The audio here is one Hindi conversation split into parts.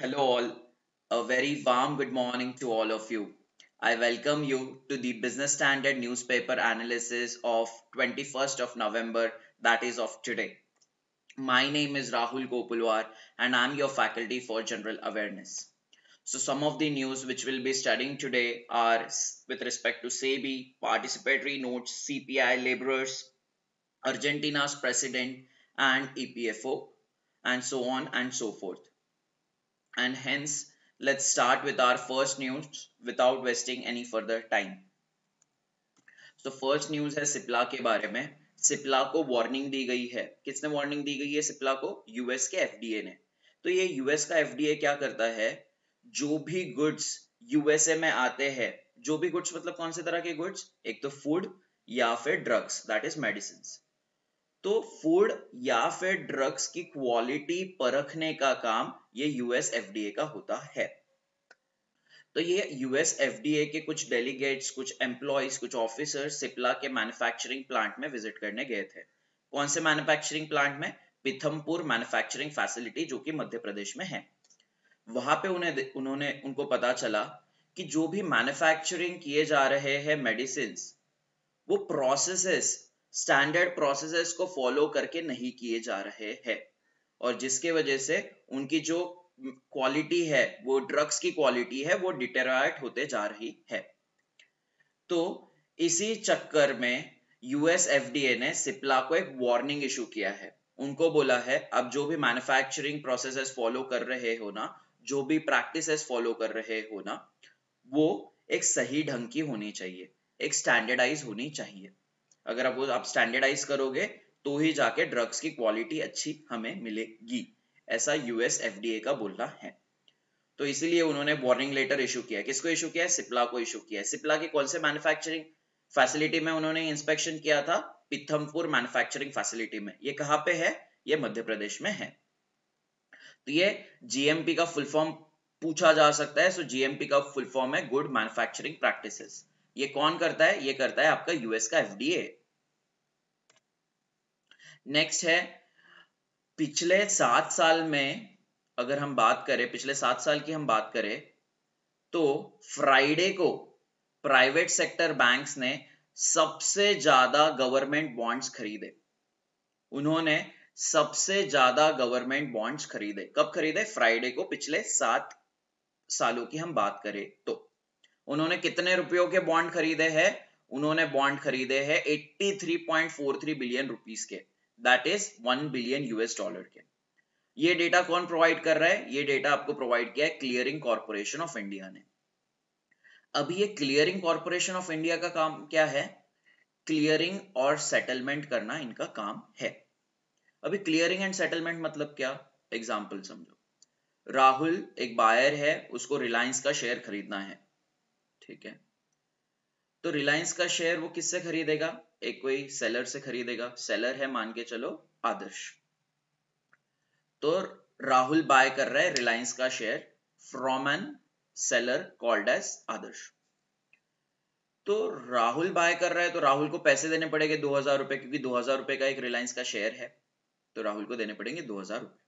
Hello, all. A very warm good morning to all of you. I welcome you to the Business Standard newspaper analysis of 21st of November, that is of today. My name is Rahul Gopulwar and I'm your faculty for general awareness. So some of the news which we'll be studying today are with respect to SEBI, participatory notes, CPI laborers, Argentina's president and EPFO, and so on and so forth. And hence, let's start with our first news without wasting any further time. तो फर्स्ट न्यूज है सिप्ला के बारे में। सिप्ला को वार्निंग दी गई है। किसने वार्निंग दी गई है सिप्ला को? यूएस के एफडीए ने। तो ये यूएस का एफडीए क्या करता है? जो भी गुड्स यूएसए में आते हैं, जो भी गुड्स मतलब कौन से तरह के गुड्स? एक तो फूड या फिर ड्रग्स, दैट इज मेडिसिन। तो फूड या फिर ड्रग्स की क्वालिटी परखने का काम ये यूएस एफडीए का होता है। तो ये यूएस एफडीए के कुछ डेलीगेट्स, कुछ एम्प्लॉयज, कुछ ऑफिसर्स सिप्ला के मैन्युफैक्चरिंग प्लांट में विजिट करने गए थे। कौन से मैन्युफैक्चरिंग प्लांट में? पिथमपुर मैन्युफैक्चरिंग फैसिलिटी, जो कि मध्य प्रदेश में है। वहां पे उन्होंने उनको पता चला कि जो भी मैन्युफैक्चरिंग किए जा रहे हैं मेडिसिन, वो प्रोसेसेस, स्टैंडर्ड प्रोसेसेस को फॉलो करके नहीं किए जा रहे हैं, और जिसके वजह से उनकी जो क्वालिटी है, वो ड्रग्स की क्वालिटी है, वो डिटेरियोरेट होते जा रही है। तो इसी चक्कर में यूएस एफडीए ने सिप्ला को एक वार्निंग इशू किया है। उनको बोला है, अब जो भी मैन्युफैक्चरिंग प्रोसेसेस फॉलो कर रहे हो ना, जो भी प्रैक्टिसेस फॉलो कर रहे हो ना, वो एक सही ढंग की होनी चाहिए, एक स्टैंडर्डाइज होनी चाहिए। अगर आप स्टैंडर्डाइज करोगे तो ही जाके ड्रग्स की क्वालिटी अच्छी हमें मिलेगी, ऐसा यूएस एफडीए का बोलना है। तो इसीलिए उन्होंने वार्निंग लेटर इशू किया है। किसको इशू किया है? सिप्ला को इशू किया है। सिप्ला की कौन से मैन्युफैक्चरिंग फैसिलिटी में उन्होंने इंस्पेक्शन किया था? पिथमपुर मैन्युफैक्चरिंग फैसिलिटी में। ये कहां पे है? ये मध्य प्रदेश में है। तो ये जीएमपी का फुल फॉर्म पूछा जा सकता है। सो जीएमपी का फुल फॉर्म है गुड मैन्युफैक्चरिंग प्रैक्टिसेस। ये कौन करता है? ये करता है आपका यूएस का एफडीए। नेक्स्ट है, पिछले 7 साल में अगर हम बात करें, पिछले 7 साल की हम बात करें, तो फ्राइडे को प्राइवेट सेक्टर बैंक्स ने सबसे ज्यादा गवर्नमेंट बॉन्ड्स खरीदे। उन्होंने सबसे ज्यादा गवर्नमेंट बॉन्ड्स खरीदे। कब खरीदे? फ्राइडे को। पिछले 7 सालों की हम बात करें तो उन्होंने कितने रुपयों के बॉन्ड खरीदे हैं? उन्होंने बॉन्ड खरीदे हैं 83.43 बिलियन रुपीस के, that is 1 billion US dollar के। ये डेटा कौन प्रोवाइड कर रहा है? ये डेटा आपको प्रोवाइड किया है क्लियरिंग कॉर्पोरेशन ऑफ इंडिया ने। अभी ये क्लियरिंग कॉर्पोरेशन ऑफ इंडिया का काम क्या है? क्लियरिंग और सेटलमेंट करना इनका काम है। अभी क्लियरिंग एंड सेटलमेंट मतलब क्या? एग्जाम्पल समझो। राहुल एक बायर है, उसको रिलायंस का शेयर खरीदना है, ठीक है। तो रिलायंस का शेयर वो किससे खरीदेगा? एक कोई सेलर से खरीदेगा। सेलर है, मान के चलो, आदर्श। तो राहुल बाय कर रहा है रिलायंस का share from an seller called as Adarsh. तो राहुल बाय कर रहा है, तो राहुल को पैसे देने पड़ेंगे 2000 रुपए, क्योंकि 2000 रुपए का एक रिलायंस का शेयर है। तो राहुल को देने पड़ेंगे 2000 रुपए।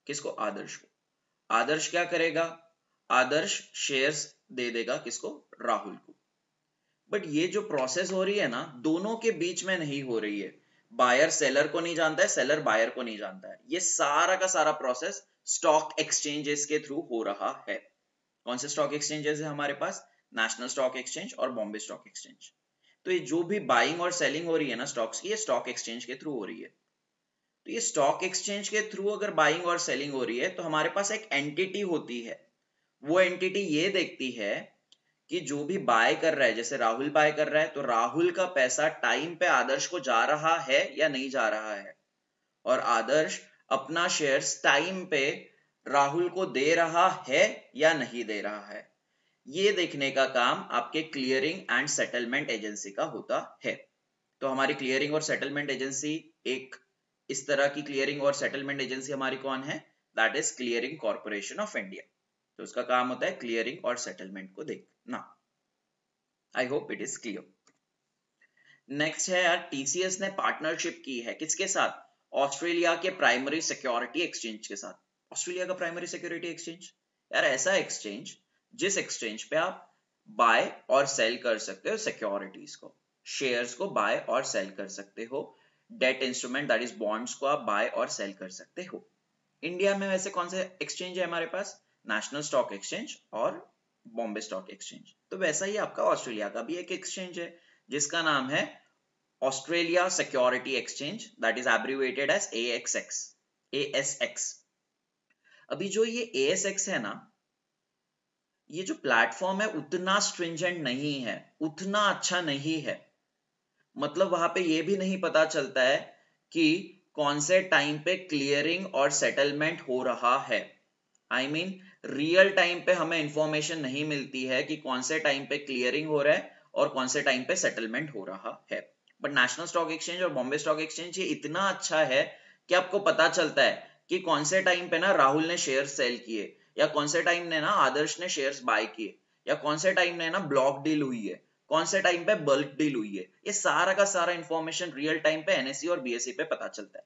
किसको? आदर्श को। आदर्श क्या करेगा? आदर्श शेयर्स दे देगा किसको? राहुल को। बट ये जो प्रोसेस हो रही है ना, दोनों के बीच में नहीं हो रही है। बायर सेलर को नहीं जानता है, सेलर बायर को नहीं जानता है। ये सारा का सारा प्रोसेस स्टॉक एक्सचेंजेस के थ्रू हो रहा है। कौन से स्टॉक एक्सचेंजेस है हमारे पास? नेशनल स्टॉक एक्सचेंज और बॉम्बे स्टॉक एक्सचेंज। तो ये जो भी बाइंग और सेलिंग हो रही है ना स्टॉक्स की, ये स्टॉक एक्सचेंज के थ्रू हो रही है। तो ये स्टॉक एक्सचेंज के थ्रू अगर बाइंग और सेलिंग हो रही है, तो हमारे पास एक एंटिटी होती है। वो एंटिटी ये देखती है कि जो भी बाय कर रहा है, जैसे राहुल बाय कर रहा है, तो राहुल का पैसा टाइम पे आदर्श को जा रहा है या नहीं जा रहा है, और आदर्श अपना शेयर्स टाइम पे राहुल को दे रहा है या नहीं दे रहा है। ये देखने का काम आपके क्लियरिंग एंड सेटलमेंट एजेंसी का होता है। तो हमारी क्लियरिंग और सेटलमेंट एजेंसी, एक इस तरह की क्लियरिंग और सेटलमेंट एजेंसी हमारी कौन है? That is clearing corporation of India. तो उसका काम होता है क्लियरिंग और सेटलमेंट को देखना। I hope it is clear. Next है यार, टीसीएस ने पार्टनरशिप की है किसके साथ? ऑस्ट्रेलिया के प्राइमरी सिक्योरिटी एक्सचेंज के साथ। ऑस्ट्रेलिया का प्राइमरी सिक्योरिटी एक्सचेंज यार ऐसा एक्सचेंज जिस एक्सचेंज पे आप बाय और सेल कर सकते हो सिक्योरिटीज को, शेयर्स को बाय और सेल कर सकते हो, debt instrument that is bonds को आप बाय और सेल कर सकते हो। इंडिया में वैसे कौन से एक्सचेंज है हमारे पास? नेशनल स्टॉक एक्सचेंज और बॉम्बे स्टॉक एक्सचेंज। तो वैसा ही आपका ऑस्ट्रेलिया का भी एक एक्सचेंज है जिसका नाम है Australia security exchange, that is abbreviated as ASX। अभी जो ये ASX है ना, ये जो प्लेटफॉर्म है उतना स्ट्रिंजेंट नहीं है, उतना अच्छा नहीं है। मतलब वहां पे ये भी नहीं पता चलता है कि कौन से टाइम पे क्लियरिंग और सेटलमेंट हो रहा है। आई मीन रियल टाइम पे हमें इंफॉर्मेशन नहीं मिलती है कि कौन से टाइम पे क्लियरिंग हो रहा है और कौन से टाइम पे सेटलमेंट हो रहा है। बट नेशनल स्टॉक एक्सचेंज और बॉम्बे स्टॉक एक्सचेंज ये इतना अच्छा है कि आपको पता चलता है कि कौन से टाइम पे ना राहुल ने शेयर सेल किए, या कौन से टाइम ने ना आदर्श ने शेयर्स बाय किए, या कौन से टाइम ने ना ब्लॉक डील हुई है, कौन से टाइम पे बल्क डील हुई है। ये सारा का सारा इंफॉर्मेशन रियल टाइम पे NSE और BSE पे पता चलता है।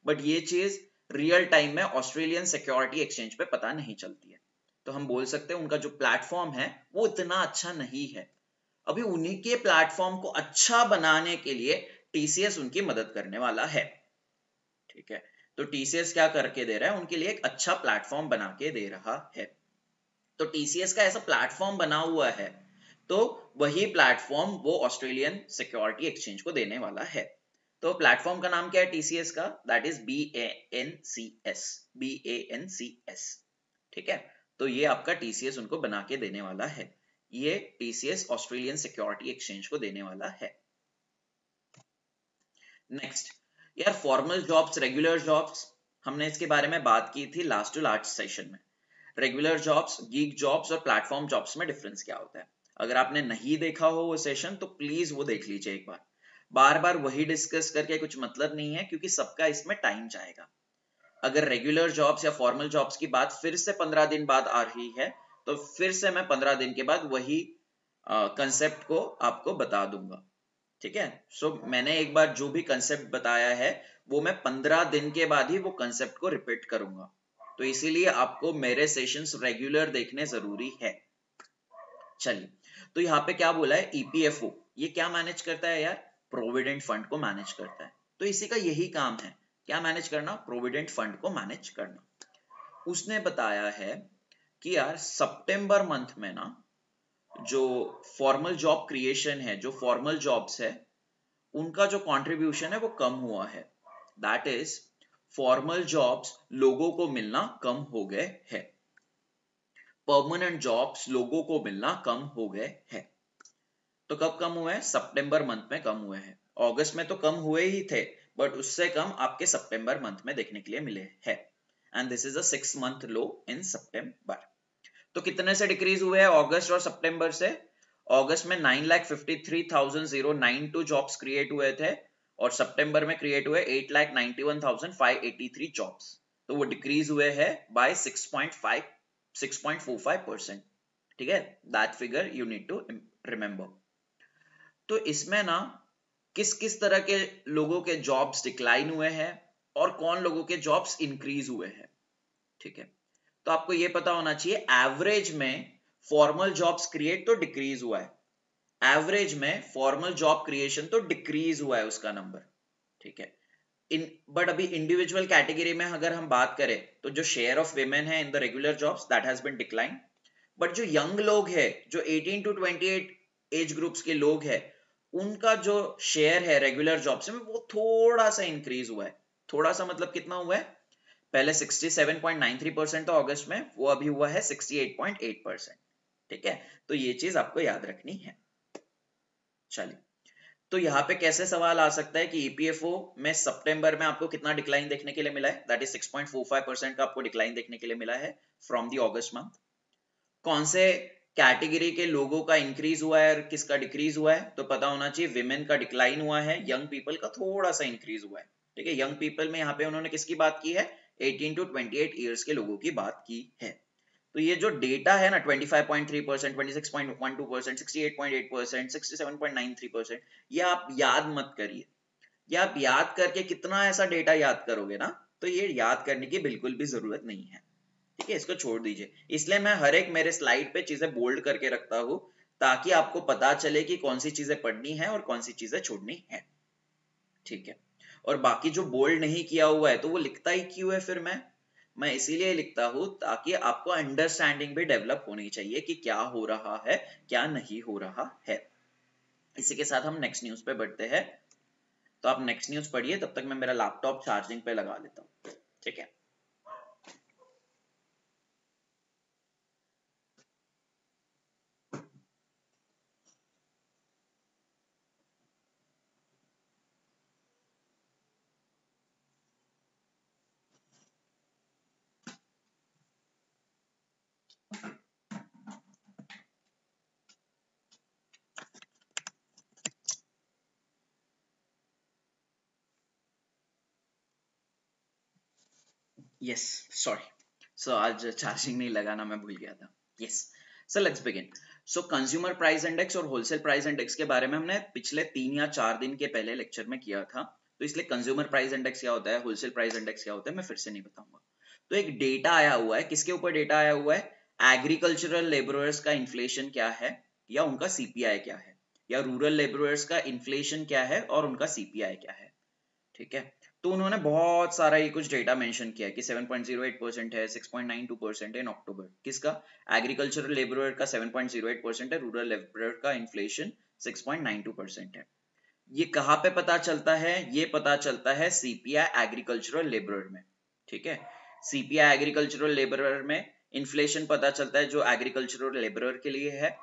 बट ये चीज रियल टाइम में ऑस्ट्रेलियन सिक्योरिटी एक्सचेंज पे पता नहीं चलती है। तो हम बोल सकते हैं उनका जो प्लेटफॉर्म है वो इतना अच्छा नहीं है। अभी उन्हीं के प्लेटफॉर्म को अच्छा बनाने के लिए TCS उनकी मदद करने वाला है। ठीक है, तो TCS क्या करके दे रहा है, उनके लिए एक अच्छा प्लेटफॉर्म बना के दे रहा है। तो TCS का ऐसा प्लेटफॉर्म बना हुआ है, तो वही प्लेटफॉर्म वो ऑस्ट्रेलियन सिक्योरिटी एक्सचेंज को देने वाला है। तो प्लेटफॉर्म का नाम क्या है TCS का? That is BANCS। ठीक है, तो ये आपका TCS उनको बना के देने वाला है। ये TCS ऑस्ट्रेलियन सिक्योरिटी एक्सचेंज को देने वाला है। नेक्स्ट यार, फॉर्मल जॉब्स, रेगुलर जॉब्स, हमने इसके बारे में बात की थी लास्ट टू लास्ट सेशन में। रेगुलर जॉब्स, गीग जॉब्स और प्लेटफॉर्म जॉब्स में डिफरेंस क्या होता है? अगर आपने नहीं देखा हो वो सेशन तो प्लीज वो देख लीजिए एक बार। बार बार वही डिस्कस करके कुछ मतलब नहीं है, क्योंकि सबका इसमें टाइम जाएगा। अगर रेगुलर जॉब्स या फॉर्मल जॉब्स की बात फिर से 15 दिन बाद आ रही है तो फिर से मैं 15 दिन के बाद वही कंसेप्ट को आपको बता दूंगा। ठीक है, सो मैंने एक बार जो भी कंसेप्ट बताया है वो मैं 15 दिन के बाद ही वो कंसेप्ट को रिपीट करूंगा। तो इसीलिए आपको मेरे सेशंस रेगुलर देखने जरूरी है। चलिए, तो यहाँ पे क्या बोला है, EPFO ये क्या मैनेज करता है यार? प्रोविडेंट फंड को मैनेज करता है। तो इसी का यही काम है, क्या मैनेज करना? प्रोविडेंट फंड को मैनेज करना। उसने बताया है कि यार सितंबर मंथ में ना जो फॉर्मल जॉब क्रिएशन है, जो फॉर्मल जॉब्स है उनका जो कंट्रीब्यूशन है वो कम हुआ है। दैट इज फॉर्मल जॉब्स लोगों को मिलना कम हो गए हैं, परमानेंट जॉब्स लोगों को मिलना कम हो गए हैं। तो कब कम हुए हैं? सितंबर मंथ में कम हुए हैं। अगस्त में तो कम हुए ही थे, बट उससे कम आपके सितंबर मंथ में देखने के लिए मिले हैं। And this is a 6 month low in September. तो कितने से डिक्रीज हुए हैं अगस्त और सितंबर से? अगस्त में 9,53,092 जॉब्स क्रिएट हुए थे और सितंबर में क्रिएट हुए 8,91,583 जॉब्स। तो वो डिक्रीज हुए हैं बाय 6.45%। ठीक है, that figure you need to remember. तो इसमें ना किस किस तरह के लोगों के जॉब्स डिक्लाइन हुए हैं और कौन लोगों के जॉब्स इंक्रीज हुए हैं। ठीक है, तो आपको ये पता होना चाहिए एवरेज में फॉर्मल जॉब्स क्रिएट तो डिक्रीज हुआ है, एवरेज में फॉर्मल जॉब क्रिएशन तो डिक्रीज हुआ है उसका नंबर। ठीक है, बट अभी इंडिविजुअल कैटेगरी में अगर हम बात करें तो जो शेयर ऑफ विमेन है in the regular jobs that has been decline. But जो यंग लोग है, जो 18 to 28 एज ग्रुप्स के लोग हैं, उनका जो शेयर है रेगुलर जॉब्स में वो थोड़ा सा इंक्रीज हुआ है। थोड़ा सा मतलब कितना हुआ है? पहले 67.93% था अगस्त में, वो अभी हुआ है 68.8%। ठीक है, तो ये चीज आपको याद रखनी है। चलिए, तो यहाँ पे कैसे सवाल आ सकता है कि EPFO में सितंबर में आपको कितना डिक्लाइन देखने के लिए मिला है? दैट इज 6.45% का आपको डिक्लाइन देखने के लिए मिला है फ्रॉम दी अगस्त मंथ। कौन से कैटेगरी के लोगों का इंक्रीज हुआ है और किसका डिक्रीज हुआ है? तो पता होना चाहिए, विमेन का डिक्लाइन हुआ है, यंग पीपल का थोड़ा सा इंक्रीज हुआ है। ठीक है, यंग पीपल में यहाँ पे उन्होंने किसकी बात की है? 18 to 28 ईयर्स के लोगों की बात की है। तो ये जो डेटा है ना 25.3%, 26.12%, 68.8%, 67.93%, ये आप याद मत करिए। ये आप याद करके कितना ऐसा डेटा याद करोगे ना, तो ये याद करने की बिल्कुल भी जरूरत नहीं है। ठीक है, इसको छोड़ दीजिए। इसलिए मैं हर एक मेरे स्लाइड पे चीजें बोल्ड करके रखता हूं ताकि आपको पता चले कि कौन सी चीजें पढ़नी है और कौन सी चीजें छोड़नी है। ठीक है, और बाकी जो बोल्ड नहीं किया हुआ है तो वो लिखता ही क्यों है फिर मैं इसीलिए लिखता हूं ताकि आपको अंडरस्टैंडिंग भी डेवलप होनी चाहिए कि क्या हो रहा है क्या नहीं हो रहा है। इसी के साथ हम नेक्स्ट न्यूज पे बढ़ते हैं। तो आप नेक्स्ट न्यूज पढ़िए, तब तक मैं मेरा लैपटॉप चार्जिंग पे लगा लेता हूँ। ठीक है, यस, सॉरी, सो आज चार्जिंग नहीं लगाना मैं भूल गया था। Yes, so let's begin. So consumer price index और होलसेल प्राइस इंडेक्स के बारे में हमने पिछले 3 या 4 दिन के पहले लेक्चर में किया था, तो इसलिए कंज्यूमर प्राइस इंडेक्स क्या होता है, होलसेल प्राइस इंडेक्स क्या होता है, मैं फिर से नहीं बताऊंगा। तो एक डेटा आया हुआ है, किसके ऊपर डेटा आया हुआ है, एग्रीकल्चरल लेबरर्स का इन्फ्लेशन क्या है या उनका सीपीआई क्या है, या रूरल लेबरर्स का इन्फ्लेशन क्या है और उनका सीपीआई क्या है। ठीक है, तो उन्होंने बहुत सारा ये कुछ डेटा मेंशन किया कि 7.08% है, 6.92% है इन अक्टूबर। किसका, एग्रीकल्चरल लेबरर का 7.08% है, रूरल लेबरर का इन्फ्लेशन 6.92% है। ये कहाँ पे पता चलता है, ये पता चलता है सीपीआई एग्रीकल्चरल लेबरर में। ठीक है, सीपीआई एग्रीकल्चरल लेबरर में इन्फ्लेशन पता चलता है जो एग्रीकल्चरल लेबरर के लिए है।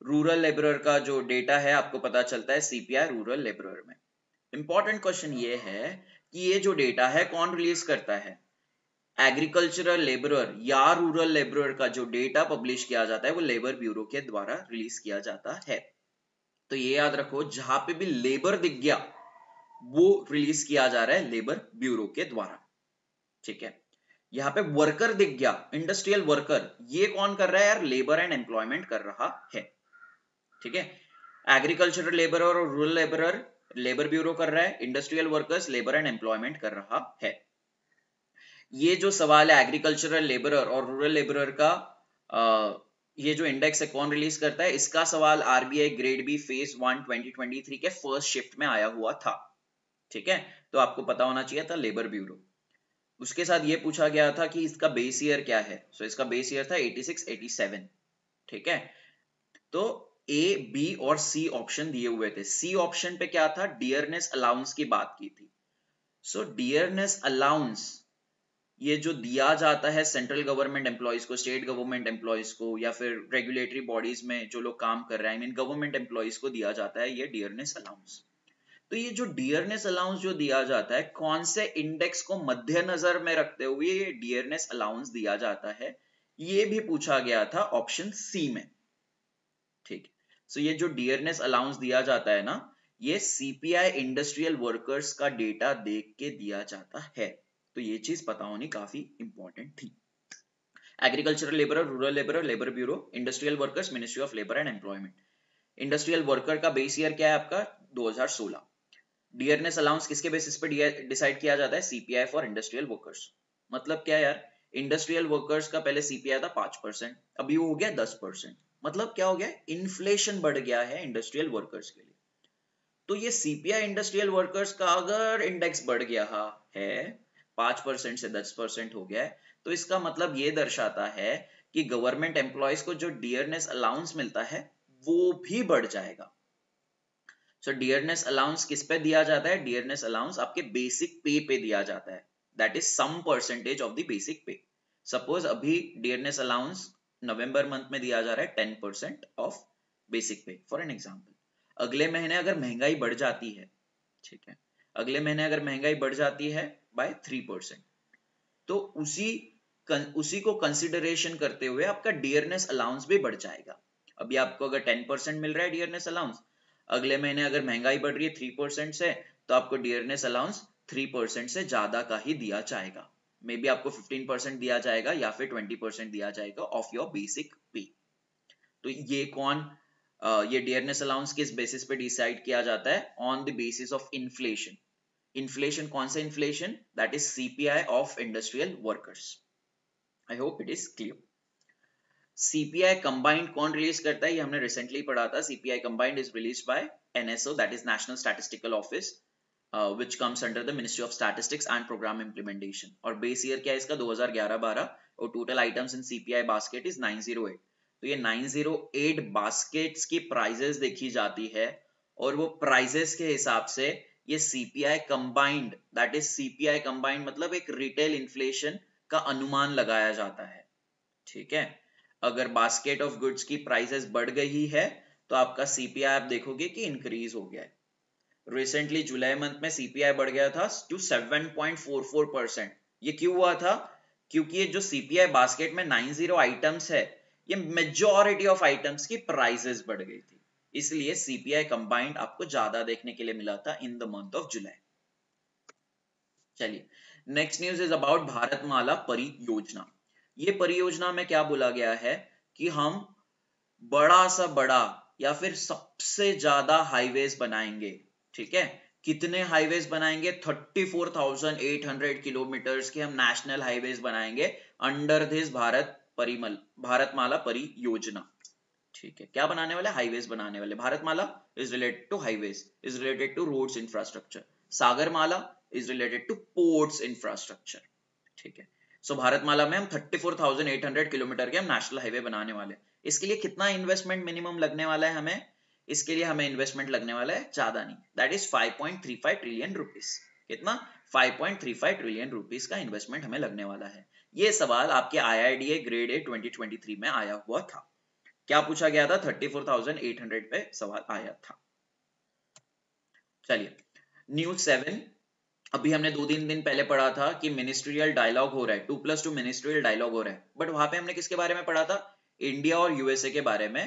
रूरल लेबरर का जो डेटा है आपको पता चलता है सीपीआई रूरल लेबरर में। इंपॉर्टेंट क्वेश्चन ये है कि ये जो डेटा है कौन रिलीज करता है, एग्रीकल्चरल लेबरर या रूरल लेबरर का जो डेटा पब्लिश किया जाता है वो लेबर ब्यूरो के द्वारा रिलीज किया जाता है। तो ये याद रखो, जहां पे भी लेबर दिख गया वो रिलीज किया जा रहा है लेबर ब्यूरो के द्वारा। ठीक है, यहाँ पे वर्कर दिख गया, इंडस्ट्रियल वर्कर, ये कौन कर रहा है यार, लेबर एंड एम्प्लॉयमेंट कर रहा है। ठीक है, एग्रीकल्चरल लेबरर और रूरल लेबरर लेबर ब्यूरो कर रहा है, industrial workers labour and employment कर रहा है। ये जो सवाल है एग्रीकल्चरल लेबरर और रूरल लेबरर का, ये जो इंडेक्स है कौन रिलीज करता है, इसका सवाल आरबीआई ग्रेड बी फेज 1 2023 के फर्स्ट शिफ्ट में आया हुआ था। ठीक है, तो आपको पता होना चाहिए था लेबर ब्यूरो। उसके साथ ये पूछा गया था कि इसका बेस ईयर क्या है, सो इसका बेस ईयर था 86-87। ठीक है, तो ए बी और सी ऑप्शन दिए हुए थे। सी ऑप्शन पे क्या था, डियरनेस अलाउंस की बात की थी। सो डियरनेस अलाउंस ये जो दिया जाता है सेंट्रल गवर्नमेंट एम्प्लॉयज को, स्टेट गवर्नमेंट एम्प्लॉयज को, या फिर रेगुलेटरी बॉडीज में जो लोग काम कर रहे हैं, आई मीन गवर्नमेंट एम्प्लॉयज को दिया जाता है ये डियरनेस अलाउंस। तो ये जो डियरनेस अलाउंस जो दिया जाता है, कौन से इंडेक्स को मद्देनजर में रखते हुए ये डियरनेस अलाउंस दिया जाता है, ये भी पूछा गया था ऑप्शन सी में। ठीक, सो ये जो डियरनेस अलाउंस दिया जाता है ना, ये सीपीआई इंडस्ट्रियल वर्कर्स का डेटा देख के दिया जाता है। तो ये चीज पता होनी काफी इंपॉर्टेंट थी। Agricultural labourer, rural labourer, labour bureau, industrial workers, ministry of labour and employment. Industrial worker का बेस ईयर क्या है आपका, 2016। डियरनेस अलाउंस किसके बेसिस पे डिसाइड किया जाता है, सीपीआई फॉर इंडस्ट्रियल वर्कर्स। मतलब क्या यार, इंडस्ट्रियल वर्कर्स का पहले सीपीआई था 5%, अभी वो हो गया 10%। मतलब क्या हो गया, इन्फ्लेशन बढ़ गया है इंडस्ट्रियल वर्कर्स के लिए। तो ये सीपीआई इंडस्ट्रियल वर्कर्स का अगर इंडेक्स बढ़ गया है 5% से 10% हो गया है, तो इसका मतलब ये दर्शाता है कि गवर्नमेंट एम्प्लॉयज को जो डियरनेस अलाउंस मिलता है वो भी बढ़ जाएगा। सो डियरनेस अलाउंस किस पे दिया जाता है, डियरनेस अलाउंस आपके बेसिक पे दिया जाता है, that is some percentage of the basic pay. Suppose अभी डियरनेस अलाउंस नवंबर मंथ में दिया जा रहा है 10% of basic pay for an example. अगले महीने अगर महंगाई बढ़ जाती है, ठीक है, अगले महीने अगर महंगाई बढ़ जाती है बाय 3%, तो उसी को कंसिडरेशन करते हुए आपका डियरनेस अलाउंस भी बढ़ जाएगा। अभी आपको अगर 10% मिल रहा है डियरनेस अलाउंस, अगले महीने अगर महंगाई बढ़ रही है 3% से, तो आपको डियरनेस अलाउंस 3% से ज्यादा का ही दिया जाएगा। मे बी आपको 15% दिया जाएगा या फिर 20% दिया जाएगा ऑफ योर बेसिक पे। तो ये डियरनेस अलाउंस किस बेसिस पे डिसाइड किया जाता है, on the basis of inflation. Inflation कौन सा inflation, that is CPI of industrial workers. I hope it is clear. CPI combined कौन रिलीज करता है, ये हमने रिसेंटली पढ़ा था। CPI combined is release by NSO, that is national statistical office, which comes under the Ministry of Statistics and Program Implementation। और बेस ईयर क्या है इसका 2011-12 और total items in CPI basket is 908। तो ये 908 बास्केट्स की प्राइजेस देखी जाती है और वो प्राइजेस के हिसाब से ये CPI combined, that is CPI combined मतलब एक रिटेल इन्फ्लेशन का अनुमान लगाया जाता है। ठीक है, अगर बास्केट ऑफ गुड्स की प्राइसेस बढ़ गई है तो आपका सीपीआई आप देखोगे कि इंक्रीज हो गया है। रिसेंटली जुलाई मंथ में सीपीआई बढ़ गया था टू 7.44%। ये क्यों हुआ था? क्योंकि ये जो सीपीआई बास्केट में 90 आइटम्स है, ये मेजॉरिटी ऑफ आइटम्स की प्राइसेस बढ़ गई थी, इसलिए सीपीआई कंबाइंड आपको ज्यादा देखने के लिए मिला था in the month of July. चलिए, next news is about Bharatmala परियोजना। ये परियोजना में क्या बोला गया है कि हम बड़ा सा बड़ा या फिर सबसे ज्यादा हाईवेज बनाएंगे। ठीक है, कितने हाईवेज बनाएंगे? 34,800 किलोमीटर्स के हम नेशनल हाईवेज बनाएंगे अंडर दिस भारतमाला परियोजना। ठीक है, क्या बनाने वाले? हाईवेज बनाने वाले। Bharatmala is related to highways, is related to roads infrastructure. Sagarmala is related to ports infrastructure. ठीक है, सो भारतमाला में हम 34,800 किलोमीटर के हम नेशनल हाईवे बनाने वाले। इसके लिए कितना इन्वेस्टमेंट मिनिमम लगने वाला है हमें? इसके लिए हमें इन्वेस्टमेंट लगने वाला है ज्यादा नहीं, दैट इज 5.35 ट्रिलियन रुपीस। कितना? 5.35 ट्रिलियन रुपीस का इन्वेस्टमेंट हमें लगने वाला है। ये सवाल आपके IIDA ग्रेड ए 2023 में आया हुआ था। क्या पूछा गया था? 34,800 पे सवाल आया था। चलिए, न्यूज 7। अभी हमने 2-3 दिन पहले पढ़ा था कि मिनिस्ट्रियल डायलॉग हो रहा है, 2+2 मिनिस्ट्रियल डायलॉग हो रहा है, बट वहां पे हमने किसके बारे में पढ़ा था? इंडिया और यूएसए के बारे में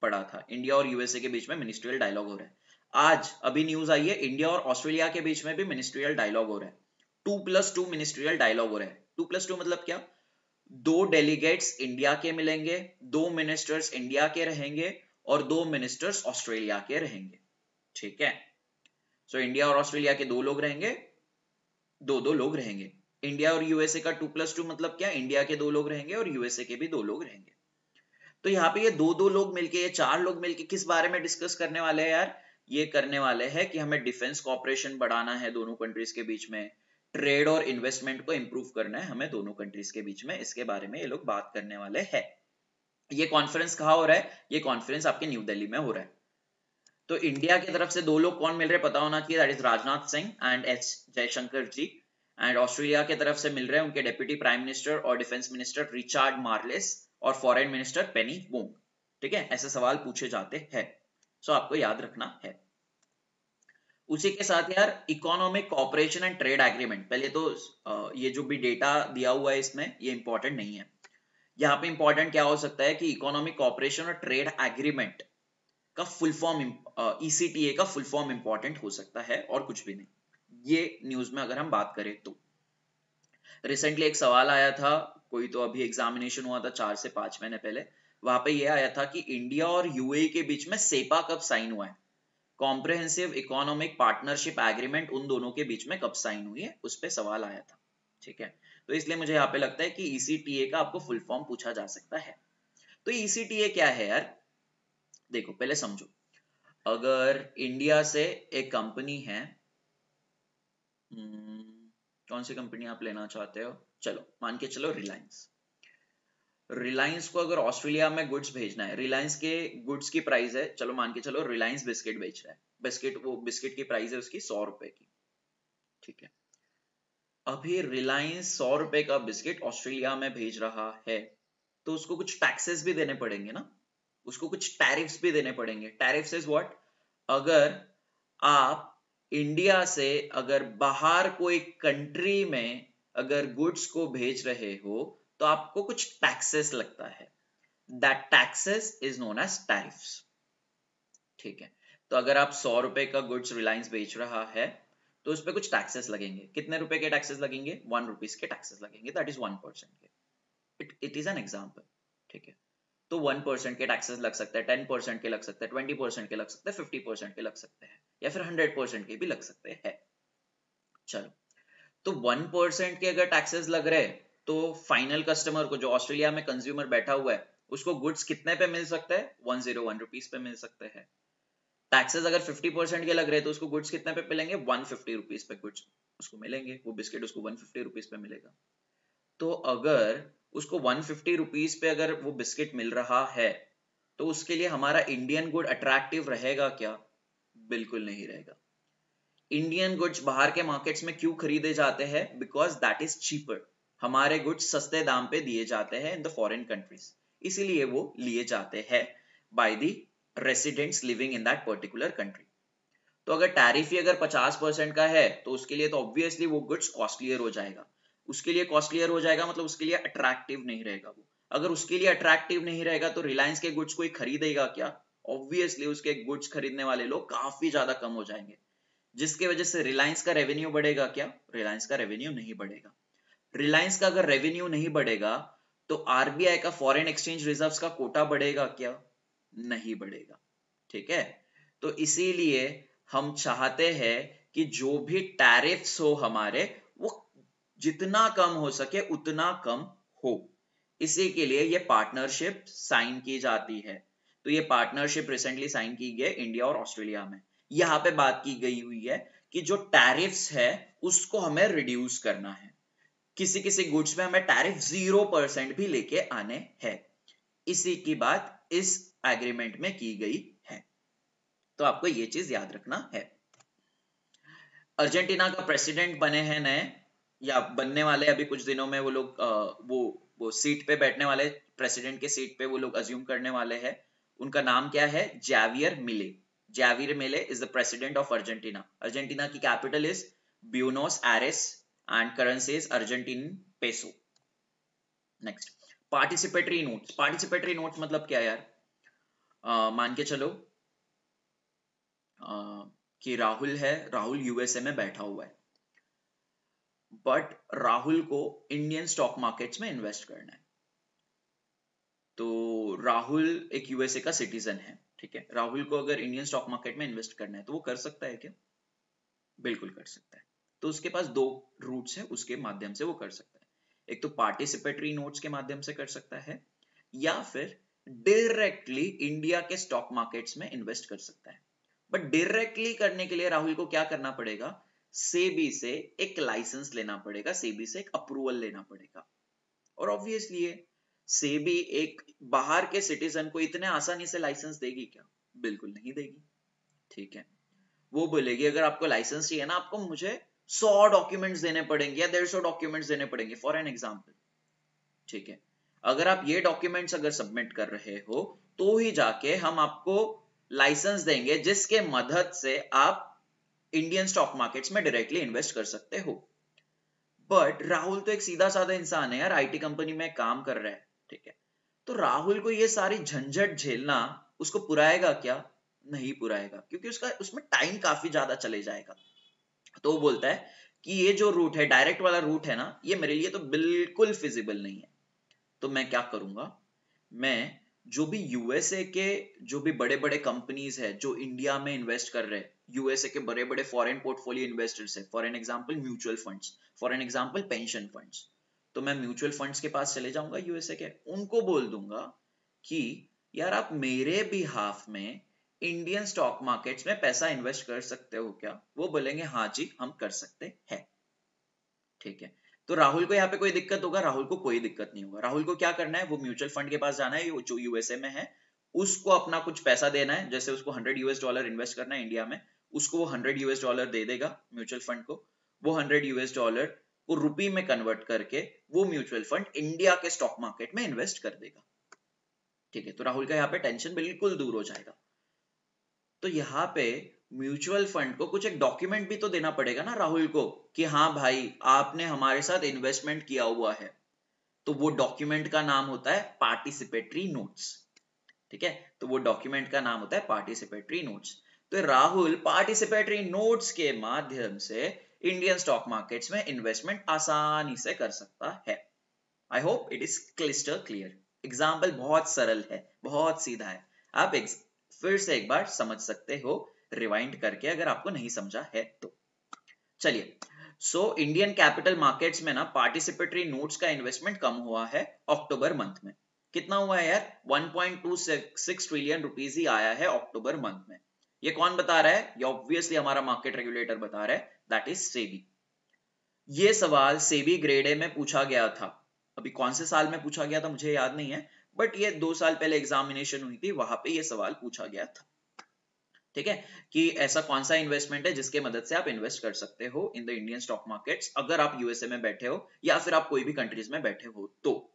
पढ़ा था। इंडिया और यूएसए के बीच में मिनिस्ट्रियल डायलॉग हो रहा है। आज अभी न्यूज आई है इंडिया और ऑस्ट्रेलिया के बीच में भी मिनिस्ट्रियल डायलॉग हो रहा है। 2+2 मिनिस्ट्रियल डायलॉग हो रहा है। 2+2 मतलब क्या? 2 डेलीगेट्स इंडिया के मिलेंगे, 2 मिनिस्टर्स इंडिया के रहेंगे और 2 मिनिस्टर्स ऑस्ट्रेलिया के रहेंगे। ठीक है, सो इंडिया और ऑस्ट्रेलिया के 2 लोग रहेंगे, 2 लोग रहेंगे। इंडिया और यूएसए का 2+2 मतलब क्या? इंडिया के 2 लोग रहेंगे और यूएसए के भी 2 लोग रहेंगे। तो यहाँ पे ये 2 लोग मिलके, ये 4 लोग मिलके किस बारे में डिस्कस करने वाले हैं यार? ये करने वाले हैं कि हमें डिफेंस कॉपरेशन बढ़ाना है दोनों कंट्रीज के बीच में, ट्रेड और इन्वेस्टमेंट को इंप्रूव करना है हमें दोनों कंट्रीज के बीच में। इसके बारे में ये लोग बात करने वाले हैं। ये कॉन्फ्रेंस कहाँ हो रहा है? ये कॉन्फ्रेंस आपके न्यू दिल्ली में हो रहा है। तो इंडिया की तरफ से 2 लोग कौन मिल रहे पता होना चाहिए, that is Rajnath Singh and S Jaishankar ji. And Australia की तरफ से मिल रहे हैं उनके डेप्यूटी प्राइम मिनिस्टर और डिफेंस मिनिस्टर रिचार्ड मार्लेस और फॉरेन मिनिस्टर पेनी वोंग। ठीक है, ऐसे सवाल पूछे जाते हैं, सो आपको याद रखना है। उसी के साथ यार economic cooperation and trade agreement, पहले तो ये जो भी डेटा दिया हुआ है इसमें ये इंपॉर्टेंट नहीं है। यहाँ पे इंपॉर्टेंट क्या हो सकता है कि इकोनॉमिक कॉपरेशन और ट्रेड एग्रीमेंट का फुल फॉर्म, ECTA का फुल फॉर्म इंपॉर्टेंट हो सकता है और कुछ भी नहीं। ये न्यूज में अगर हम बात करें तो रिसेंटली एक सवाल आया था, कोई तो अभी एग्जामिनेशन हुआ था 4 से 5 महीने पहले, वहां पे ये आया था कि इंडिया और यूएई के बीच में सेपा कब साइन हुआ है, कॉम्प्रिहेंसिव इकोनॉमिक पार्टनरशिप एग्रीमेंट उन दोनों के बीच में कब साइन हुई है, उस पे सवाल आया था। ठीक है, तो इसलिए मुझे यहाँ पे लगता है कि ECTA का आपको फुल फॉर्म पूछा जा सकता है। तो ECTA क्या है यार? देखो पहले समझो, अगर इंडिया से एक कंपनी है, कौन सी कंपनी आप लेना चाहते हो? चलो मान के चलो रिलायंस। रिलायंस को अगर ऑस्ट्रेलिया में गुड्स भेजना है, रिलायंस के गुड्स की प्राइस है, चलो मान के चलो रिलायंस बिस्किट बेच रहा है, बिस्किट, वो बिस्किट की प्राइस है उसकी 100 रुपए की। ठीक है, अभी रिलायंस 100 रुपए का बिस्किट ऑस्ट्रेलिया में भेज रहा है, तो उसको कुछ टैक्सेस भी देने पड़ेंगे ना, उसको कुछ टैरिफ्स भी देने पड़ेंगे। Tariffs is what? अगर आप इंडिया से अगर बाहर कोई कंट्री में अगर गुड्स को भेज रहे हो तो आपको कुछ टैक्सेस लगता है, that taxes is known as tariffs. ठीक है, तो अगर आप 100 रुपए का गुड्स रिलायंस बेच रहा है तो उस पर कुछ टैक्सेस लगेंगे। कितने रुपए के टैक्सेस लगेंगे? 1 रुपीज के टैक्सेस लगेंगे, दैट इज 1% के। It is an example. ठीक है, तो 1% के टैक्सेस लग सकते हैं, 10% के लग सकते हैं, 20% के लग सकते हैं, 50% के लग सकते हैं, या फिर 100% के भी लग सकते हैं। चलो, तो 1% के अगर टैक्सेस लग रहे तो फाइनल कस्टमर को, जो ऑस्ट्रेलिया में कंज्यूमर बैठा हुआ है, उसको गुड्स कितने पे मिल सकते हैं? 101 रुपीज पे मिल सकते हैं। टैक्सेस अगर 50% के लग रहे हैं तो उसको गुड्स कितने पे मिलेंगे? 150 रुपीज पे गुड्स उसको मिलेंगे, वो बिस्किट उसको 150 रुपीज पे मिलेगा। तो अगर उसको 150 रुपीज पे अगर वो बिस्किट मिल रहा है तो उसके लिए हमारा इंडियन गुड अट्रैक्टिव रहेगा क्या? बिल्कुल नहीं रहेगा। इंडियन गुड्स बाहर के मार्केट्स में क्यों खरीदे जाते हैं? Because that is cheaper. हमारे गुड्स सस्ते दाम पे दिए जाते हैं इन द फॉरेन कंट्रीज, इसीलिए वो लिए जाते हैं by the residents living in that particular country. तो अगर टैरिफ ही अगर 50% का है तो उसके लिए तो ऑब्वियसली वो गुड्स कॉस्टलियर हो जाएगा। उसके लिए कॉस्टलियर हो जाएगा मतलब उसके लिए अट्रैक्टिव नहीं रहेगा वो। अगर उसके लिए अट्रैक्टिव नहीं रहेगा तो रिलायंस के गुड्स कोई खरीदेगा क्या? ऑब्वियसली उसके गुड्स खरीदने वाले लोग काफी ज्यादा कम हो जाएंगे, जिसकी वजह से रिलायंस का रेवेन्यू बढ़ेगा क्या? रिलायंस का रेवेन्यू नहीं बढ़ेगा। रिलायंस का अगर रेवेन्यू नहीं बढ़ेगा तो आरबीआई का फॉरेन एक्सचेंज रिजर्व्स का कोटा बढ़ेगा क्या? नहीं बढ़ेगा। ठीक है, तो इसीलिए हम चाहते हैं कि जो भी टैरिफ्स हो हमारे, वो जितना कम हो सके उतना कम हो। इसी के लिए ये पार्टनरशिप साइन की जाती है। तो ये पार्टनरशिप रिसेंटली साइन की गई इंडिया और ऑस्ट्रेलिया में। यहाँ पे बात की गई हुई है कि जो टैरिफ्स है उसको हमें रिड्यूस करना है। किसी किसी गुड्स में हमें टैरिफ 0% भी लेके आने हैं। इसी की बात इस एग्रीमेंट में की गई है, तो आपको ये चीज याद रखना है। अर्जेंटीना का प्रेसिडेंट बने हैं नए, या बनने वाले अभी कुछ दिनों में। वो लोग वो सीट पे बैठने वाले, प्रेसिडेंट के सीट पे वो लोग अज्यूम करने वाले हैं। उनका नाम क्या है? Xavier Milei. Javier Milei is the president of Argentina. Argentina की capital is Buenos Aires and currency is Argentine peso. Next, participatory notes. Participatory notes मतलब क्या यार? मान के चलो कि राहुल है, राहुल यूएसए में बैठा हुआ है, बट राहुल को इंडियन स्टॉक मार्केट्स में इन्वेस्ट करना है। तो राहुल एक यूएसए का सिटीजन है, ठीक है। राहुल को अगर इंडियन स्टॉक मार्केट में इन्वेस्ट करना है तो वो कर सकता है क्या? बिल्कुल कर सकता है। तो उसके पास दो रूट्स है, उसके माध्यम से वो कर सकता है। एक तो पार्टिसिपेटरी नोट्स के माध्यम से कर सकता है, या फिर डायरेक्टली इंडिया के स्टॉक मार्केट्स में इन्वेस्ट कर सकता है। बट डायरेक्टली करने के लिए राहुल को क्या करना पड़ेगा? सेबी से एक लाइसेंस लेना पड़ेगा, सेबी से एक अप्रूवल लेना पड़ेगा। और ऑब्वियसली सेबी एक बाहर के सिटीजन को इतने आसानी से लाइसेंस देगी क्या? बिल्कुल नहीं देगी। ठीक है, वो बोलेगी अगर आपको लाइसेंस चाहिए ना, आपको मुझे 100 डॉक्यूमेंट्स देने पड़ेंगे या 150 डॉक्यूमेंट्स देने पड़ेंगे, फॉर एन एग्जाम्पल। ठीक है, अगर आप ये डॉक्यूमेंट्स अगर सबमिट कर रहे हो तो ही जाके हम आपको लाइसेंस देंगे, जिसके मदद से आप इंडियन स्टॉक मार्केट्स में डायरेक्टली इन्वेस्ट कर सकते हो। बट राहुल तो एक सीधा साधा इंसान है यार, आईटी कंपनी में काम कर रहा है, ठीक है। तो राहुल को ये सारी झंझट झेलना उसको पुराएगा क्या? नहीं पुराएगा, क्योंकि उसका उसमें टाइम काफी ज्यादा चले जाएगा। तो वो बोलता है कि ये जो रूट है, डायरेक्ट वाला रूट है ना, ये मेरे लिए तो बिल्कुल फिजिबल नहीं है। तो मैं क्या करूंगा? मैं जो भी यूएसए के जो भी बड़े बड़े कंपनीज है जो इंडिया में इन्वेस्ट कर रहे हैं, यूएसए के बड़े बड़े फॉरेन पोर्टफोलियो इन्वेस्टर्स है, for an example mutual funds, for an example pension funds, तो मैं म्यूचुअल फंड्स के पास चले जाऊंगा यूएसए के, उनको बोल दूंगा कि यार आप मेरे बिहाफ में इंडियन स्टॉक मार्केट्स में पैसा इन्वेस्ट कर सकते हो क्या? वो बोलेंगे हाँ जी हम कर सकते हैं। ठीक है, तो राहुल को यहाँ पे कोई दिक्कत होगा? राहुल को कोई दिक्कत नहीं होगा। राहुल को क्या करना है? वो म्यूचुअल फंड के पास जाना है जो यूएसए में है, उसको अपना कुछ पैसा देना है। जैसे उसको $100 इन्वेस्ट करना है इंडिया में, उसको वो $100 दे देगा म्यूचुअल फंड को। वो $100 को रुपी में कन्वर्ट करके वो म्यूचुअल फंड इंडिया के स्टॉक मार्केट में इन्वेस्ट कर देगा। ठीक है, तो राहुल का यहाँ पे टेंशन बिल्कुल दूर हो जाएगा। तो यहाँ पे म्यूचुअल फंड को कुछ एक डॉक्यूमेंट भी तो देना पड़ेगा ना राहुल को, कि हाँ भाई आपने हमारे साथ इन्वेस्टमेंट किया हुआ है। तो वो डॉक्यूमेंट का नाम होता है पार्टिसिपेटरी नोट्स। ठीक है, तो वो डॉक्यूमेंट का नाम होता है पार्टिसिपेटरी नोट्स। तो राहुल पार्टिसिपेटरी नोट्स के माध्यम से इंडियन स्टॉक मार्केट्स में इन्वेस्टमेंट आसानी से कर सकता है। I hope it is clyster clear. Example बहुत सरल है, बहुत सीधा है। आप फिर से एक बार समझ सकते हो रिवाइंड करके, अगर आपको नहीं समझा है तो। चलिए, सो इंडियन कैपिटल मार्केट्स में ना पार्टिसिपेटरी नोट्स का इन्वेस्टमेंट कम हुआ है अक्टूबर मंथ में। कितना हुआ है यार? 1.26 ट्रिलियन रुपीस ही आया है अक्टूबर मंथ में। ये कौन बता रहा है? ये ऑब्वियसली हमारा मार्केट रेगुलेटर बता रहा है, दैट इज सेबी। ये सवाल सेबी ग्रेड ए में पूछा गया था। अभी कौन से साल में पूछा गया था मुझे याद नहीं है, बट ये 2 साल पहले एग्जामिनेशन हुई थी, वहां पे ये सवाल पूछा गया था। ठीक है, कि ऐसा कौन सा इन्वेस्टमेंट है जिसके मदद से आप इन्वेस्ट कर सकते हो in the Indian stock markets, अगर आप यूएसए में बैठे हो या फिर आप कोई भी कंट्रीज में बैठे हो तो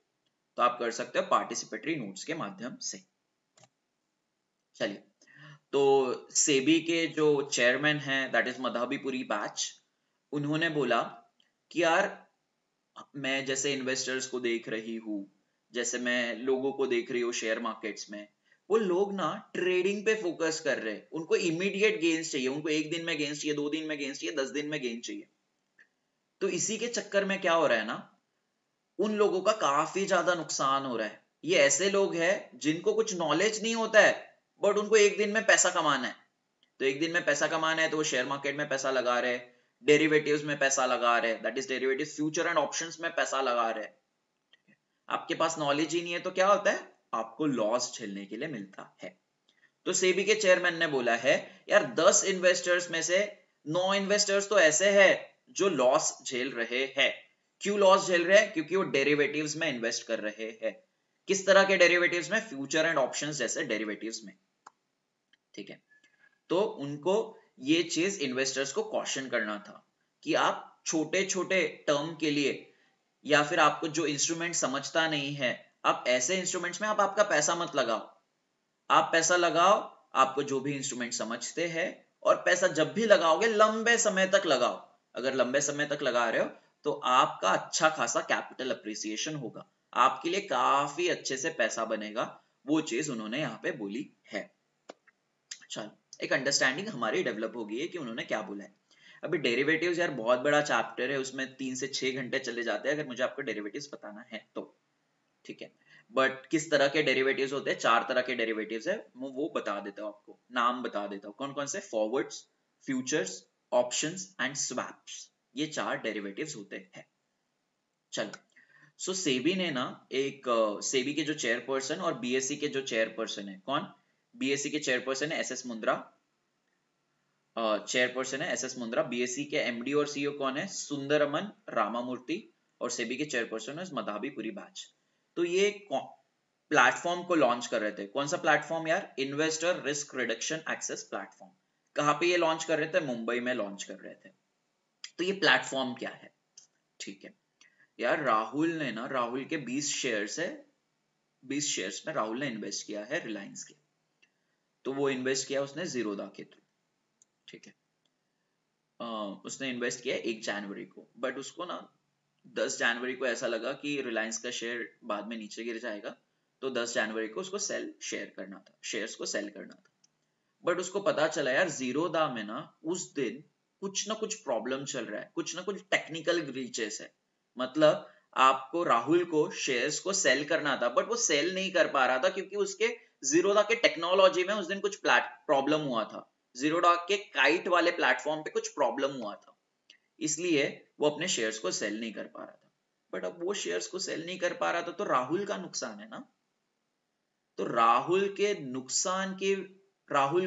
आप कर सकते हो पार्टिसिपेटरी नोट्स के माध्यम से। चलिए, तो सेबी के जो चेयरमैन हैं दैट इज मधाबीपुरी बैच, उन्होंने बोला कि यार मैं जैसे इन्वेस्टर्स को देख रही हूँ, जैसे मैं लोगों को देख रही हूँ शेयर मार्केट्स में, वो लोग ना ट्रेडिंग पे फोकस कर रहे हैं। उनको इमीडिएट गेन्स चाहिए, उनको 1 दिन में गेन्स चाहिए, 2 दिन में गेन्स चाहिए, 10 दिन में गेन चाहिए। तो इसी के चक्कर में क्या हो रहा है ना, उन लोगों का काफी ज्यादा नुकसान हो रहा है। ये ऐसे लोग हैं जिनको कुछ नॉलेज नहीं होता है, बट उनको 1 दिन में पैसा कमाना है। तो 1 दिन में पैसा कमाना है तो वो शेयर मार्केट में पैसा लगा रहे, डेरिवेटिव्स में पैसा लगा रहे, that is derivative future and options में पैसा लगा रहे। आपके पास नॉलेज ही नहीं है तो क्या होता है? आपको लॉस झेलने के लिए मिलता है। तो सेबी के चेयरमैन ने बोला है यार 10 इन्वेस्टर्स में से 9 इन्वेस्टर्स तो ऐसे हैं जो लॉस झेल रहे हैं। क्यों लॉस झेल रहे हैं? क्योंकि वो डेरिवेटिव्स में इन्वेस्ट कर रहे हैं। किस तरह के डेरिवेटिव्स में? फ्यूचर एंड ऑप्शंस जैसे डेरिवेटिव्स में। ठीक है, तो उनको ये चीज इन्वेस्टर्स को कॉशन करना था कि आप छोटे छोटे टर्म के लिए या फिर आपको जो इंस्ट्रूमेंट समझता नहीं है, आप ऐसे इंस्ट्रूमेंट्स में आप आपका पैसा मत लगाओ। आप पैसा लगाओ आपको जो भी इंस्ट्रूमेंट समझते हैं, और पैसा जब भी लगाओगे लंबे समय तक लगाओ। अगर लंबे समय तक लगा रहे हो तो आपका अच्छा खासा कैपिटल अप्रिसिएशन होगा, आपके लिए काफी अच्छे से पैसा बनेगा। वो चीज उन्होंने यहाँ पे बोली है। चलो, एक अंडरस्टैंडिंग हमारी डेवलप हो गई है कि उन्होंने क्या बोला है। अभी डेरिवेटिव्स यार बहुत बड़ा चैप्टर है, उसमें 3 से 6 घंटे चले जाते हैं अगर मुझे आपको डेरिवेटिव्स बताना है तो। ठीक है, बट किस तरह के डेरिवेटिव्स होते हैं? 4 तरह के डेरिवेटिव्स है, मैं वो बता देता हूँ आपको, नाम बता देता हूँ कौन कौन से। Forwards, futures, options and swaps, ये 4 डेरिवेटिव्स होते हैं। चलो, सो सेबी ने ना एक सेबी के जो चेयरपर्सन और बीएससी के जो चेयरपर्सन है, कौन? बीएससी के चेयरपर्सन है एसएस मुंद्रा, चेयरपर्सन है एसएस मुंद्रा। बीएससी के एमडी और सीईओ कौन है? सुंदरमन रामामूर्ति। और सेबी के चेयरपर्सन है मधाबीपुरी बैच। तो ये प्लेटफॉर्म को लॉन्च कर रहे थे। कौन सा प्लेटफॉर्म यार? Investor risk reduction access platform. कहां पे ये लॉन्च कर रहे थे? मुंबई में लॉन्च कर रहे थे। तो ये प्लेटफॉर्म क्या है? ठीक है यार, राहुल ने ना, राहुल के 20 शेयर्स है, 20 शेयर्स में राहुल ने इन्वेस्ट किया है रिलायंस के। तो वो इन्वेस्ट किया उसने जीरोधा के थ्रू। ठीक है, उसने इन्वेस्ट किया 1 जनवरी को, बट उसको ना 10 जनवरी को ऐसा लगा कि रिलायंस का शेयर बाद में नीचे गिर जाएगा, तो 10 जनवरी को उसको शेयर्स को सेल करना था। बट उसको पता चला यार जीरोधा में ना उस दिन कुछ ना कुछ प्रॉब्लम चल रहा है, कुछ ना कुछ टेक्निकल ग्लिचेस है। मतलब आपको, राहुल को शेयर्स को सेल करना था बट वो सेल नहीं कर पा रहा था क्योंकि उसके जीरोधा के टेक्नोलॉजी में उस दिन कुछ प्रॉब्लम हुआ था। जीरोधा के काइट वाले प्लेटफॉर्म पे कुछ प्रॉब्लम हुआ था, इसलिए वो अपने शेयर्स को सेल नहीं कर पा रहा था। बट अब वो शेयर्स को सेल नहीं कर पा रहा था तो राहुल का नुकसान है ना। तो राहुल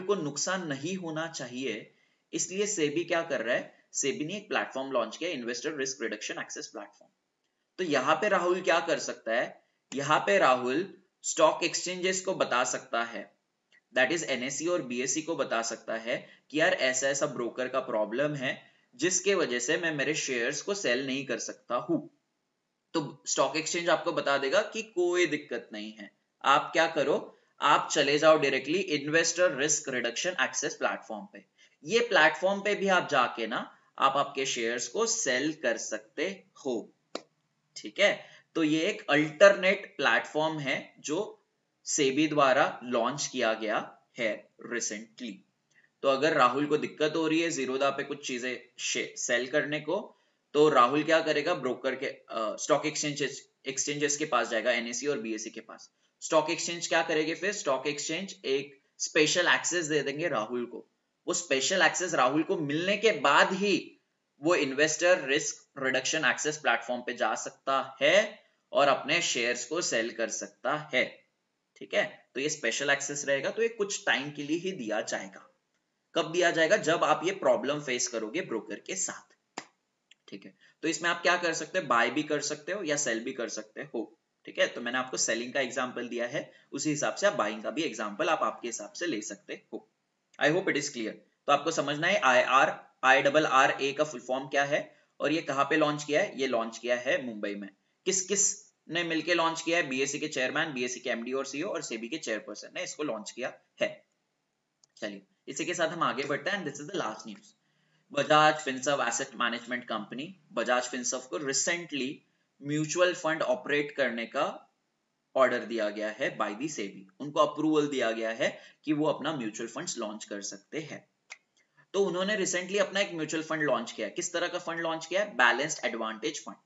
को नुकसान नहीं होना चाहिए, इसलिए सेबी क्या कर रहा है? सेबी ने एक प्लेटफॉर्म लॉन्च किया, investor risk reduction access platform. तो यहाँ पे राहुल क्या कर सकता है? यहाँ पे राहुल स्टॉक एक्सचेंजेस को बता सकता है, दैट इज एनएसई और बीएसई को बता सकता है कि यार ऐसा ऐसा ब्रोकर का प्रॉब्लम है जिसके वजह से मैं मेरे शेयर्स को सेल नहीं कर सकता हूं। तो स्टॉक एक्सचेंज आपको बता देगा कि कोई दिक्कत नहीं है, आप क्या करो, आप चले जाओ directly investor risk reduction access platform पे। ये प्लेटफॉर्म पे भी आप जाके ना आप आपके शेयर्स को सेल कर सकते हो। ठीक है, तो ये एक अल्टरनेट प्लेटफॉर्म है जो सेबी द्वारा लॉन्च किया गया है रिसेंटली। तो अगर राहुल को दिक्कत हो रही है जीरोधा पे कुछ चीजें सेल करने को, तो राहुल क्या करेगा? ब्रोकर के स्टॉक एक्सचेंजेस के पास जाएगा, एनएसई और बीएसई के पास। स्टॉक एक्सचेंज क्या करेंगे? फिर स्टॉक एक्सचेंज एक स्पेशल एक्सेस दे देंगे राहुल को। वो स्पेशल एक्सेस राहुल को मिलने के बाद ही वो investor risk reduction access platform पे जा सकता है और अपने शेयर्स को सेल कर सकता है। ठीक है, तो ये स्पेशल एक्सेस रहेगा, तो ये कुछ टाइम के लिए ही दिया जाएगा। कब दिया जाएगा? जब आप ये प्रॉब्लम फेस करोगे ब्रोकर के साथ। ठीक है, तो इसमें आप क्या कर सकते हो? बाय भी कर सकते हो या सेल भी कर सकते हो। ठीक है, तो मैंने आपको सेलिंग का एग्जांपल दिया है, उसी हिसाब से आप बाइंग का भी एग्जांपल आप आपके हिसाब से ले सकते हो। I hope it is clear. तो आपको समझना है IRR का फुल फॉर्म क्या है और ये कहाँ पे लॉन्च किया है? ये लॉन्च किया है मुंबई में। किस किस ने मिलकर लॉन्च किया है? बीएसई के चेयरमैन, बीएसई के एमडी और सीईओ और सेबी के चेयरपर्सन ने इसको लॉन्च किया है। चलिए, इसी के साथ हम आगे बढ़ते हैं and this is the last news. Bajaj Finserv asset management company, Bajaj Finserv को रिसेंटली म्यूचुअल फंड ऑपरेट करने का ऑर्डर दिया गया है बाय दी सेबी। उनको अप्रूवल दिया गया है कि वो अपना म्यूचुअल फंड्स लॉन्च कर सकते हैं। तो उन्होंने रिसेंटली अपना एक म्यूचुअल फंड लॉन्च किया है। किस तरह का फंड लॉन्च किया है? Balanced advantage fund.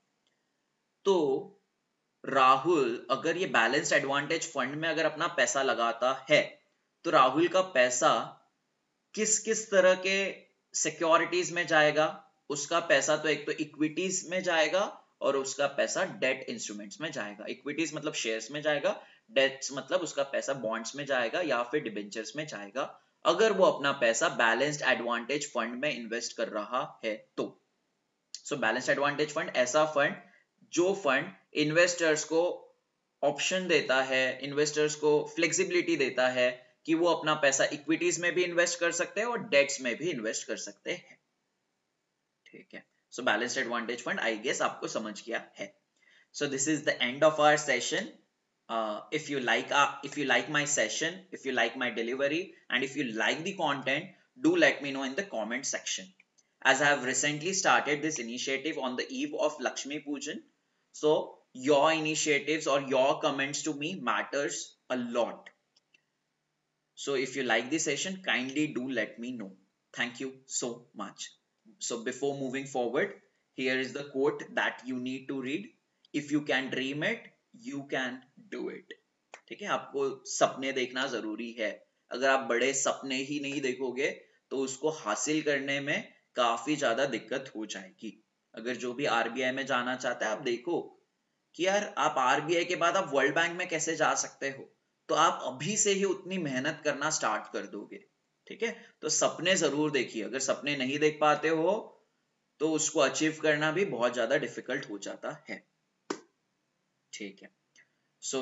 तो राहुल अगर ये बैलेंस्ड एडवांटेज फंड में अगर अपना पैसा लगाता है तो राहुल का पैसा किस किस तरह के सिक्योरिटीज में जाएगा? उसका पैसा तो एक तो इक्विटीज में जाएगा और उसका पैसा डेट इंस्ट्रूमेंट्स में जाएगा। इक्विटीज मतलब शेयर्स में जाएगा, डेट्स मतलब उसका पैसा बॉन्ड्स में जाएगा या फिर डिबेंचर्स में जाएगा, अगर वो अपना पैसा बैलेंस्ड एडवांटेज फंड में इन्वेस्ट कर रहा है तो। सो बैलेंस्ड एडवांटेज फंड ऐसा फंड जो फंड इन्वेस्टर्स को ऑप्शन देता है, इन्वेस्टर्स को फ्लेक्सिबिलिटी देता है कि वो अपना पैसा इक्विटीज में भी इन्वेस्ट कर सकते हैं और डेट्स में भी इन्वेस्ट कर सकते हैं। ठीक है, so balanced advantage fund I guess आपको समझ गया है। So this is the end of our session. If you like my session, if you like my delivery, and if you like the content, do let me know in the comment section. As I have recently started this initiative on the eve of Lakshmi Pujan, so your initiatives or your comments to me matters a lot. So if you like this session, kindly do let me know. Thank you so much. So before moving forward, here is the quote that you need to read. If you can dream it, you can do it. ठीक है, आपको सपने देखना जरूरी है। अगर आप बड़े सपने ही नहीं देखोगे तो उसको हासिल करने में काफी ज्यादा दिक्कत हो जाएगी। अगर जो भी आरबीआई में जाना चाहता है, आप देखो कि यार आप आरबीआई के बाद आप वर्ल्ड बैंक में कैसे जा सकते हो, तो आप अभी से ही उतनी मेहनत करना स्टार्ट कर दोगे। ठीक है, तो सपने जरूर देखिए। अगर सपने नहीं देख पाते हो तो उसको अचीव करना भी बहुत ज्यादा डिफिकल्ट हो जाता है। ठीक है, सो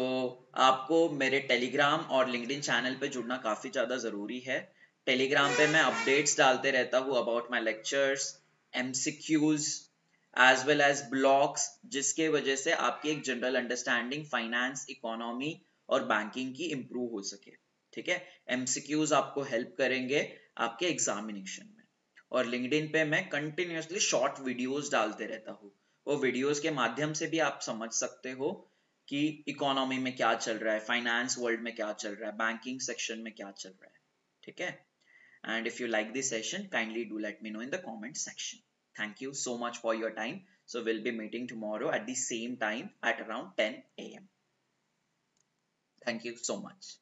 आपको मेरे टेलीग्राम और लिंक्डइन चैनल पे जुड़ना काफी ज्यादा जरूरी है। टेलीग्राम पे मैं अपडेट्स डालते रहता हूँ about my lectures, MCQs as well as blogs, जिसके वजह से आपकी एक जनरल अंडरस्टैंडिंग फाइनेंस, इकोनॉमी और बैंकिंग की इंप्रूव हो सके। ठीक है, एमसीक्यूज आपको हेल्प करेंगे आपके एग्जामिनेशन में। और लिंक्डइन पे मैं कंटिन्यूअसली शॉर्ट वीडियोस डालते रहता हूँ। वो वीडियोस के माध्यम से भी आप समझ सकते हो कि इकोनॉमी में क्या चल रहा है, फाइनेंस वर्ल्ड में क्या चल रहा है, बैंकिंग सेक्शन में क्या चल रहा है। ठीक है, and if you like this session, kindly do let me know in the comment section. Thank you so much for your time. So we'll be meeting tomorrow at the same time at around 10 a.m. Thank you so much.